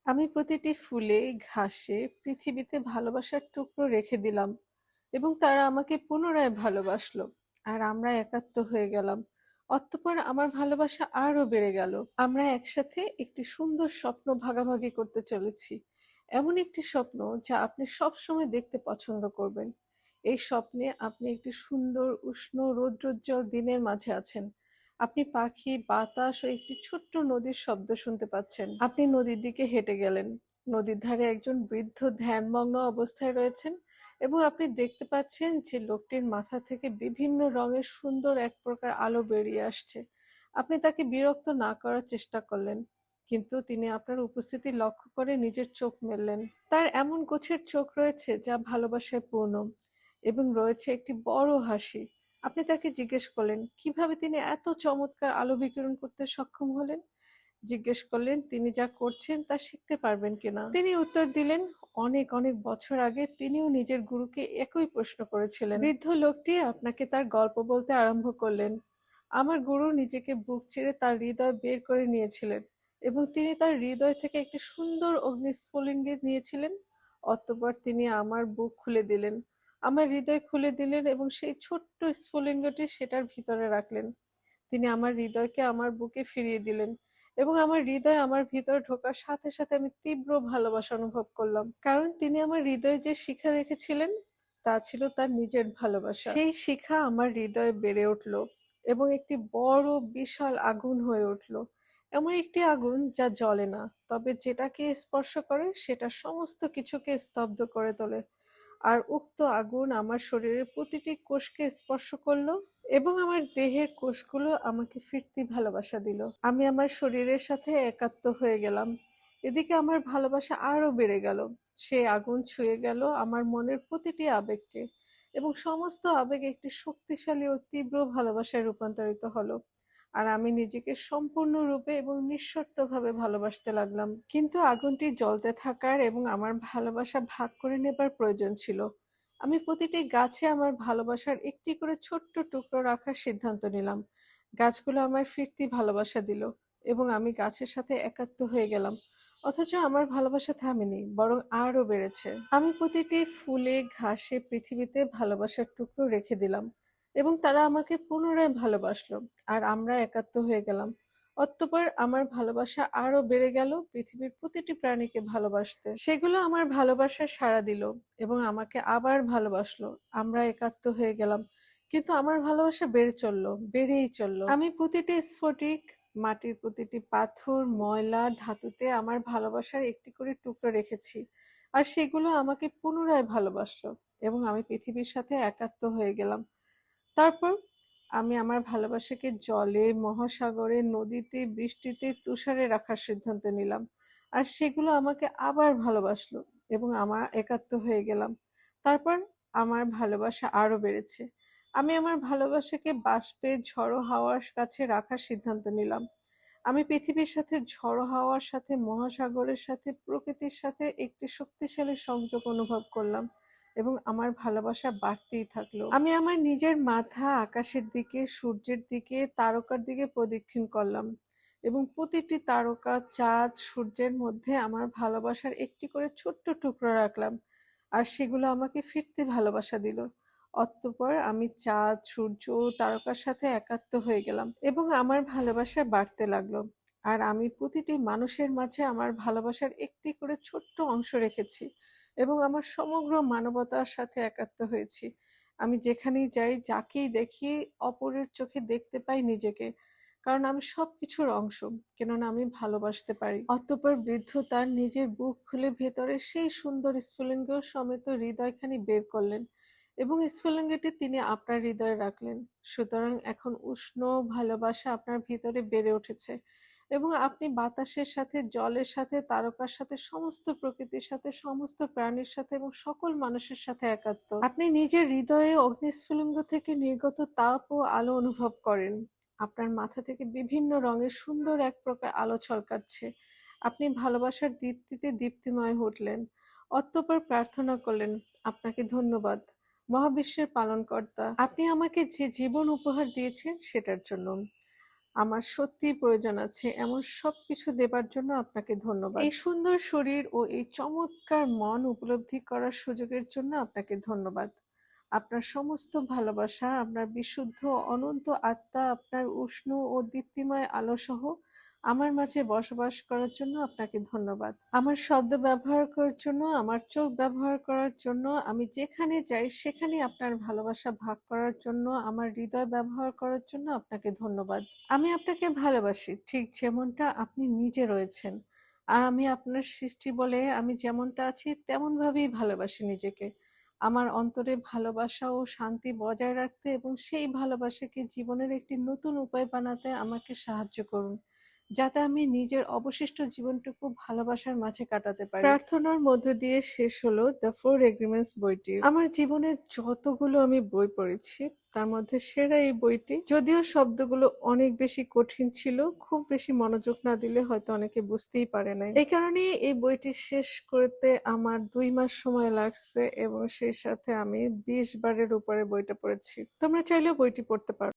আমি প্রতিটি ফুলে, ঘাসে পৃথিবীতে ভালোবাসার টুকরো রেখে দিলাম এবং তারা আমাকে পুনরায় ভালোবাসলো। আর আমরা একাত্ম হয়ে গেলাম। অতঃপর আমার ভালোবাসা আরো বেড়ে গেল। আমরা একসাথে একটি সুন্দর স্বপ্ন ভাগাভাগি করতে চলেছি। এমন একটি স্বপ্ন যা আপনি সবসময় দেখতে পছন্দ করবেন। এই স্বপ্নে আপনি একটি সুন্দর উষ্ণ রৌদ্রোজ্জ্বল দিনের মাঝে আছেন। আপনি পাখি, বাতাস ও একটি ছোট্ট নদীর শব্দ শুনতে পাচ্ছেন। আপনি নদীর দিকে হেঁটে গেলেন। নদীর ধারে একজন বৃদ্ধ ধ্যানমগ্ন অবস্থায় রয়েছেন এবং আপনি দেখতে পাচ্ছেন যে লোকটির মাথা থেকে বিভিন্ন রঙের সুন্দর এক প্রকার আলো বেরিয়ে আসছে। আপনি তাকে বিরক্ত না করার চেষ্টা করলেন, কিন্তু তিনি আপনার উপস্থিতি লক্ষ্য করে নিজের চোখ মেললেন। তার এমন গোছের চোখ রয়েছে যা ভালোবাসায় পূর্ণ এবং রয়েছে একটি বড় হাসি। আপনি তাকে জিজ্ঞেস করলেন কিভাবে তিনি এত চমৎকার আলো বিকিরণ করতে সক্ষম হলেন। জিজ্ঞেস করলেন তিনি যা করছেন তা শিখতে পারবেন কিনা। তিনি উত্তর দিলেন অনেক অনেক বছর আগে তিনিও নিজের গুরুকে একই প্রশ্ন করেছিলেন। বৃদ্ধ লোকটি আপনাকে তার গল্প বলতে আরম্ভ করলেন। আমার গুরু নিজেকে বুক চিরে তার হৃদয় বের করে নিয়েছিলেন এবং তিনি তার হৃদয় থেকে একটি সুন্দর অগ্নিস্ফুলিঙ্গ নিয়েছিলেন। অতঃপর তিনি আমার বুক খুলে দিলেন, আমার হৃদয় খুলে দিলেন এবং সেই ছোট্ট স্ফুলিঙ্গটি সেটার ভিতরে রাখলেন। তিনি আমার হৃদয়কে আমার বুকে ফিরিয়ে দিলেন এবং আমার হৃদয় আমার ভিতরে ঢোকার সাথে সাথে আমি তীব্র ভালোবাসা অনুভব করলাম, কারণ তিনি আমার হৃদয়ে যে শিখা রেখেছিলেন তা ছিল তার নিজের ভালোবাসা। সেই শিখা আমার হৃদয়ে বেড়ে উঠল এবং একটি বড় বিশাল আগুন হয়ে উঠল। এমন একটি আগুন যা জ্বলে না, তবে যেটাকে স্পর্শ করে সেটা সমস্ত কিছুকে স্তব্ধ করে তোলে। আর উক্ত আগুন আমার শরীরের প্রতিটি কোষকে স্পর্শ করলো এবং আমার দেহের কোষগুলো আমাকে ফিরতি ভালোবাসা দিল। আমি আমার শরীরের সাথে একাত্ম হয়ে গেলাম। এদিকে আমার ভালোবাসা আরো বেড়ে গেল। সেই আগুন ছুঁয়ে গেল আমার মনের প্রতিটি আবেগকে এবং সমস্ত আবেগ একটি শক্তিশালী ও তীব্র ভালোবাসায় রূপান্তরিত হলো। আর আমি নিজেকে সম্পূর্ণরূপে এবং নিঃশর্তভাবে ভালোবাসতে লাগলাম। কিন্তু আগুনটি জ্বলতে থাকার এবং আমার ভালোবাসা ভাগ করে নেবার প্রয়োজন ছিল। আমি প্রতিটি গাছে আমার ভালোবাসার একটি করে ছোট্ট টুকরো রাখার সিদ্ধান্ত নিলাম। গাছগুলো আমায় ফিরতি ভালোবাসা দিল এবং আমি গাছের সাথে একাত্ম হয়ে গেলাম। অথচ আমার ভালোবাসা থামেনি, বরং আরো বেড়েছে। আমি প্রতিটি ফুলে, ঘাসে পৃথিবীতে ভালোবাসার টুকরো রেখে দিলাম এবং তারা আমাকে পুনরায় ভালোবাসলো। আর আমরা একাত্ম হয়ে গেলাম। অতঃপর আমার ভালোবাসা আরো বেড়ে গেল পৃথিবীর প্রতিটি প্রাণীকে ভালোবাসতে। সেগুলো আমার ভালোবাসায় সাড়া দিল এবং আমাকে আবার ভালোবাসলো। আমরা একাত্ম হয়ে গেলাম, কিন্তু আমার ভালোবাসা বেড়ে চললো, বেড়েই চললো। আমি প্রতিটি স্ফটিক, মাটির প্রতিটি পাথর, ময়লা, ধাতুতে আমার ভালোবাসার একটি করে টুকরো রেখেছি। আর সেগুলো আমাকে পুনরায় ভালোবাসলো এবং আমি পৃথিবীর সাথে একাত্ম হয়ে গেলাম। তারপর আমি আমার ভালোবাসাকে জলে, মহাসাগরে, নদীতে, বৃষ্টিতে, তুষারে রাখার সিদ্ধান্ত নিলাম। আর সেগুলো আমাকে আবার ভালোবাসলো এবং আমার একাত্ম হয়ে গেলাম। তারপর আমার ভালোবাসা আরো বেড়েছে। আমি আমার ভালোবাসাকে বাষ্পে, ঝড়ো হাওয়ার কাছে রাখার সিদ্ধান্ত নিলাম। আমি পৃথিবীর সাথে, ঝড়ো হাওয়ার সাথে, মহাসাগরের সাথে, প্রকৃতির সাথে একটি শক্তিশালী সংযোগ অনুভব করলাম এবং আমার ভালোবাসা বাড়তেই থাকলো। আমি আমার নিজের মাথা আকাশের দিকে, সূর্যের দিকে, তারকার দিকে প্রদক্ষিণ করলাম এবং প্রতিটি তারকা, চাঁদ, সূর্যের মধ্যে আমার ভালোবাসার একটি করে ছোট্ট টুকরো রাখলাম। আর সেগুলো আমাকে ফিরতে ভালোবাসা দিল। অতঃপর আমি চাঁদ, সূর্য ও তারকার সাথে একাত্ম হয়ে গেলাম এবং আমার ভালোবাসা বাড়তে লাগলো। আর আমি প্রতিটি মানুষের মাঝে আমার ভালোবাসার একটি করে ছোট্ট অংশ রেখেছি এবং আমার সমগ্র মানবতার সাথে একাত্ম হয়েছি। আমি যেখানেই যাই, যাকেই দেখি, অপরের চোখে দেখতে পাই নিজেকে, কারণ আমি সবকিছুর অংশ, কেননা আমি ভালোবাসতে পারি। অতঃপর বৃদ্ধ তার নিজের বুক খুলে ভেতরে সেই সুন্দর স্ফুলিঙ্গ সমেত হৃদয়খানি বের করলেন এবং স্ফুলিঙ্গটি তিনি আপনার হৃদয়ে রাখলেন। সুতরাং এখন উষ্ণ ভালোবাসা আপনার ভিতরে বেড়ে উঠেছে এবং আপনি বাতাসের সাথে, জলের সাথে, তারকার সাথে, সমস্ত প্রকৃতির সাথে, সমস্ত প্রাণীর সাথে এবং সকল মানুষের সাথে একাত্ম। আপনি নিজের হৃদয়ে অগ্নিস্ফুলিঙ্গ থেকে নির্গত তাপ ও আলো অনুভব করেন। আপনার মাথা থেকে বিভিন্ন রঙের সুন্দর এক প্রকার আলো ছলকাচ্ছে। আপনি ভালোবাসার দীপ্তিতে দীপ্তিময় হয়ে উঠলেন। অতঃপর প্রার্থনা করলেন, আপনাকে ধন্যবাদ মহাবিশ্বের পালনকর্তা, আপনি আমাকে যে জীবন উপহার দিয়েছেন সেটার জন্য। আমার সত্যিই প্রয়োজন আছে এমন সবকিছু দেবার জন্য আপনাকে ধন্যবাদ। এই সুন্দর শরীর ও এই চমৎকার মন উপলব্ধি করার সুযোগের জন্য আপনাকে ধন্যবাদ। আপনার সমস্ত ভালোবাসা, আপনার বিশুদ্ধ অনন্ত আত্মা, আপনার উষ্ণ ও দীপ্তিময় আলোসহ আমার মাঝে বসবাস করার জন্য আপনাকে ধন্যবাদ। আমার শব্দ ব্যবহার করার জন্য, আমার চোখ ব্যবহার করার জন্য, আমি যেখানে যাই সেখানে আপনার ভালোবাসা ভাগ করার জন্য, আমার হৃদয় ব্যবহার করার জন্য আপনাকে ধন্যবাদ। আমি আপনাকে ভালোবাসি ঠিক যেমনটা আপনি নিজে রয়েছেন। আর আমি আপনার সৃষ্টি বলে আমি যেমনটা আছি তেমনভাবেই ভালোবাসি নিজেকে। আমার অন্তরে ভালোবাসা ও শান্তি বজায় রাখতে এবং সেই ভালোবাসাকে জীবনের একটি নতুন উপায় বানাতে আমাকে সাহায্য করুন, যাতে আমি নিজের অবশিষ্ট জীবনটুকু ভালোবাসার মাঝে কাটাতে পারি। প্রার্থনার মধ্য দিয়ে শেষ হলো দ্য ফোর এগ্রিমেন্টস বইটি। আমার জীবনে যতগুলো আমি বই পড়েছি তার মধ্যে সেরা এই বইটি। যদিও শব্দগুলো অনেক বেশি কঠিন ছিল, খুব বেশি মনোযোগ না দিলে হয়তো অনেকে বুঝতেই পারে নাই। এই কারণেই এই বইটি শেষ করতে আমার 2 মাস সময় লাগছে এবং সেই সাথে আমি 20 বারের উপরে বইটা পড়েছি। তোমরা চাইলেও বইটি পড়তে পারো।